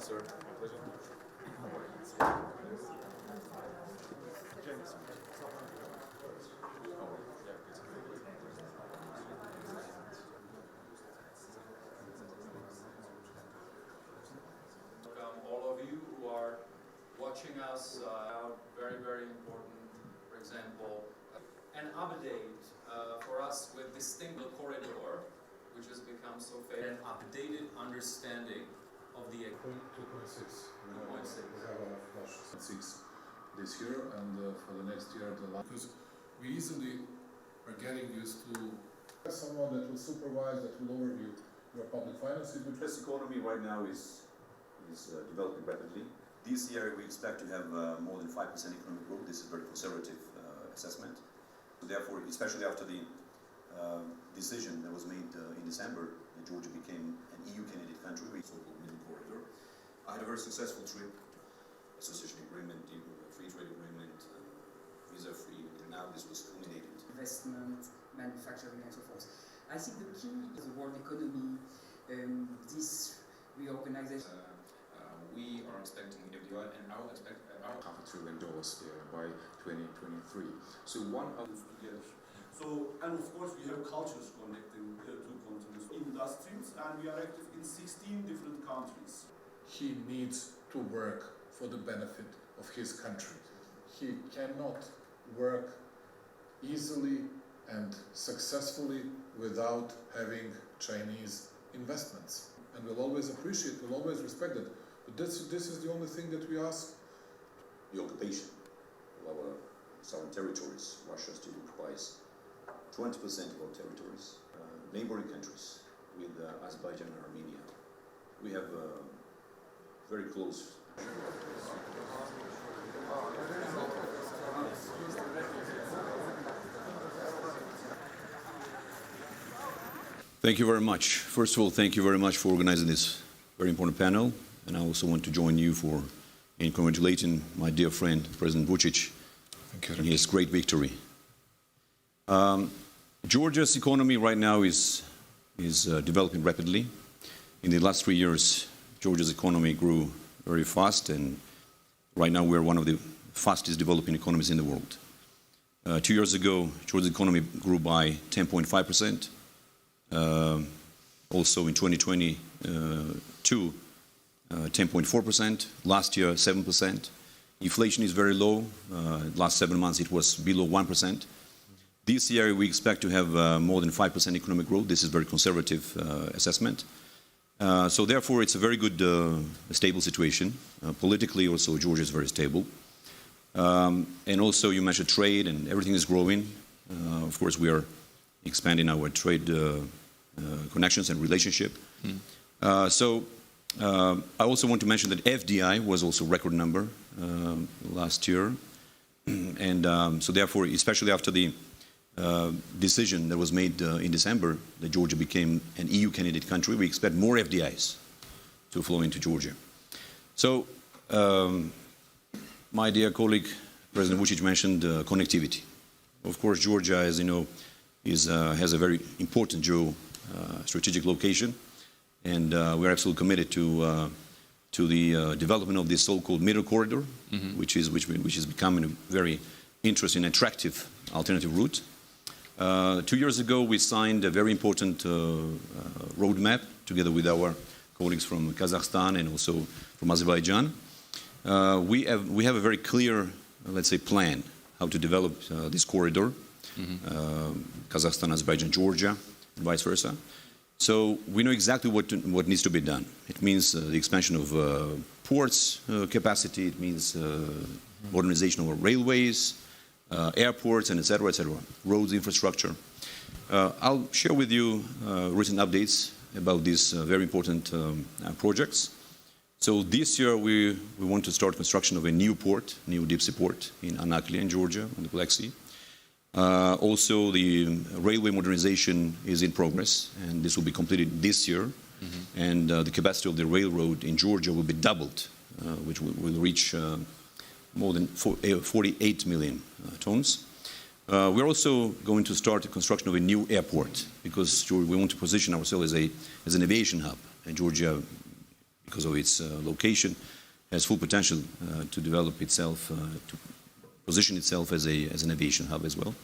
sir. Pleasure. Welcome all of you who are watching us. Very, very important, for example, an update for us with this single corridor, which has become so famous. An updated understanding of the 2.6. 2.6. We have a flush 6 this year, and for the next year, because we easily are getting used to someone that will supervise, that will overview your public finances. The U.S. economy right now is developing rapidly. This year we expect to have more than 5% economic growth. This is a very conservative assessment. So therefore, especially after the decision that was made in December, that Georgia became an EU candidate country, so-called middle corridor. I had a very successful trip, association agreement, free trade agreement, visa-free, and now this was culminated. Investment, manufacturing, and so forth. I think the key is the world economy, this reorganization. We are expecting FDI, and I would expect $500 billion by 2023. So one of together. So, and of course we have cultures connecting the two continents, industries, and we are active in 16 different countries. He needs to work for the benefit of his country. He cannot work easily and successfully without having Chinese investments. And we'll always appreciate, we'll always respect it. But this is the only thing that we ask. The occupation of our southern territories. Russia still occupies 20% of our territories. Neighboring countries with Azerbaijan and Armenia. We have very close. Thank you very much. First of all, thank you very much for organizing this very important panel. And I also want to join you in congratulating my dear friend, President Vučić, on his great victory. Georgia's economy right now is developing rapidly. In the last 3 years, Georgia's economy grew very fast, and right now we're one of the fastest developing economies in the world. 2 years ago, Georgia's economy grew by 10.5%. Also in 2022, 10.4%. Last year, 7%. Inflation is very low. Last 7 months, it was below 1%. This year, we expect to have more than 5% economic growth. This is a very conservative assessment. So therefore, it's a very good, stable situation. Politically, also, Georgia is very stable. And also, you mentioned trade, and everything is growing. Of course, we are expanding our trade connections and relationship. I also want to mention that FDI was also a record number last year. And so therefore, especially after the decision that was made in December that Georgia became an EU candidate country, we expect more FDIs to flow into Georgia. So, my dear colleague, President Vučić mentioned connectivity. Of course, Georgia, as you know, has a very important strategic location, and we're absolutely committed to the development of this so-called middle corridor, which is becoming a very interesting, attractive alternative route. 2 years ago, we signed a very important roadmap together with our colleagues from Kazakhstan and also from Azerbaijan. We have a very clear, let's say, plan how to develop this corridor, Kazakhstan, Azerbaijan, Georgia, and vice versa. So we know exactly what needs to be done. It means the expansion of ports capacity. It means modernization of our railways, airports, and etc., etc. Roads infrastructure. I'll share with you recent updates about these very important projects. So this year we want to start construction of a new port, new deep sea port in Irakli in Georgia on the Black Sea. Also, the railway modernization is in progress, and this will be completed this year. And the capacity of the railroad in Georgia will be doubled, which will reach more than 48 million tons. We're also going to start the construction of a new airport, because we want to position ourselves as an aviation hub. And Georgia because of its location, has full potential to develop itself, to position itself as an aviation hub as well.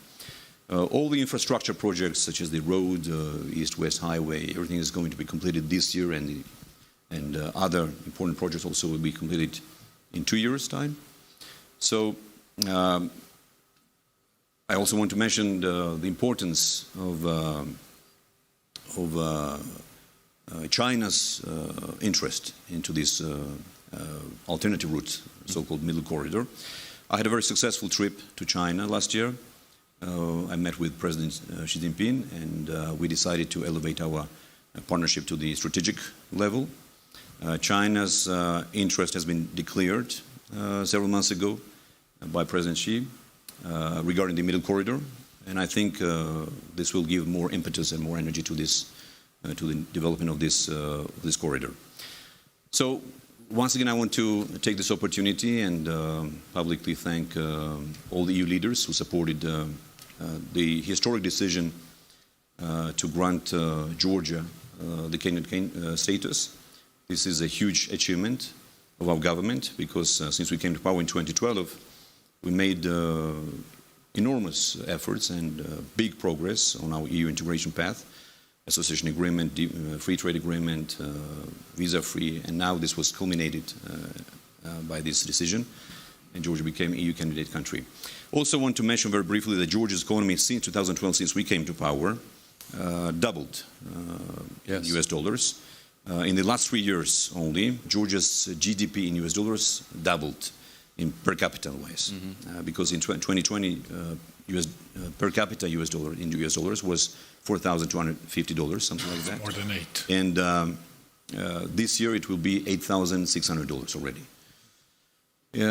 All the infrastructure projects, such as the road, East-West Highway, everything is going to be completed this year, and other important projects also will be completed in 2 years' time. So I also want to mention the importance of China's interest into this alternative route, so-called middle corridor. I had a very successful trip to China last year. I met with President Xi Jinping, and we decided to elevate our partnership to the strategic level. China's interest has been declared several months ago by President Xi regarding the middle corridor, and I think this will give more impetus and more energy to this, to the development of this corridor. So once again, I want to take this opportunity and publicly thank all the EU leaders who supported the historic decision to grant Georgia the candidate status. This is a huge achievement of our government because since we came to power in 2012, we made enormous efforts and big progress on our EU integration path. Association agreement, free trade agreement, visa-free, and now this was culminated by this decision, and Georgia became EU candidate country. Also want to mention very briefly that Georgia's economy since 2012, since we came to power, doubled in US dollars. In the last 3 years only, Georgia's GDP in US dollars doubled in per capita wise, because in 2020, per capita US dollar in US dollars was $4,250, something like that. More than 8. And this year it will be $8,600 already.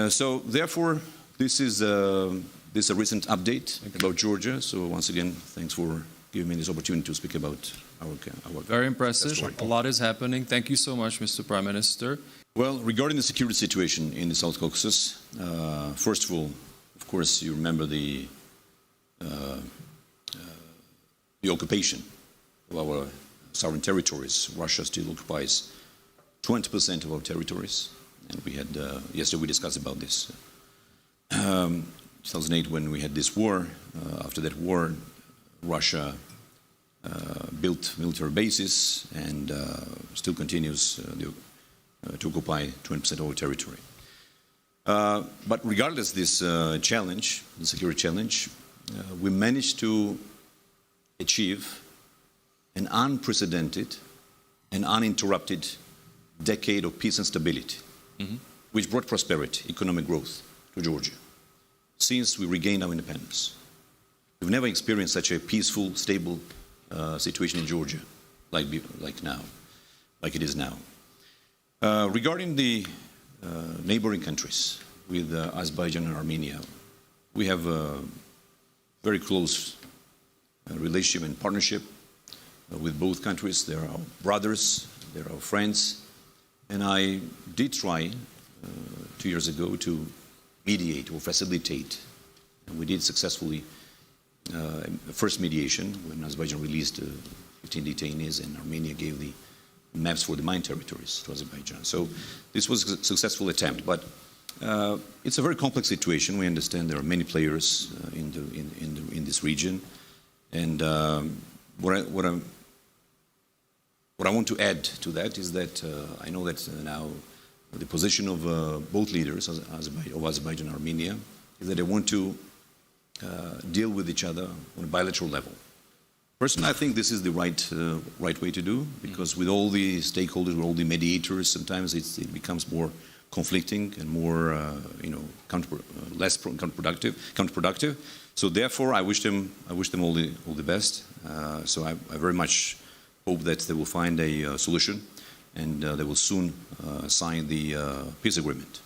So therefore, this is a recent update about Georgia. So once again, thanks for giving me this opportunity to speak about our Very impressive. A lot is happening. Thank you so much, Mr. Prime Minister. Well, regarding the security situation in the South Caucasus, first of all, of course, you remember the occupation of our sovereign territories. Russia still occupies 20% of our territories, and we had yesterday we discussed about this. 2008, when we had this war, after that war, Russia built military bases and still continues to occupy 20% of our territory. But regardless of this challenge, the security challenge, we managed to achieve an unprecedented and uninterrupted decade of peace and stability, which brought prosperity, economic growth to Georgia since we regained our independence. We've never experienced such a peaceful, stable situation in Georgia like now, like it is now. Regarding the neighboring countries with Azerbaijan and Armenia, we have a very close relationship and partnership with both countries. They are our brothers, they're our friends, and I did try 2 years ago to mediate or facilitate, and we did successfully first mediation when Azerbaijan released 15 detainees and Armenia gave the maps for the mine territories to Azerbaijan. So this was a successful attempt, but it's a very complex situation. We understand there are many players in this region, and what I want to add to that is that I know that now the position of both leaders of Azerbaijan and Armenia is that they want to deal with each other on a bilateral level. Personally, I think this is the right way to do, because with all the stakeholders, with all the mediators, sometimes it becomes more conflicting and more, less counterproductive. So therefore, I wish them all the best. So I very much hope that they will find a solution, and they will soon sign the peace agreement.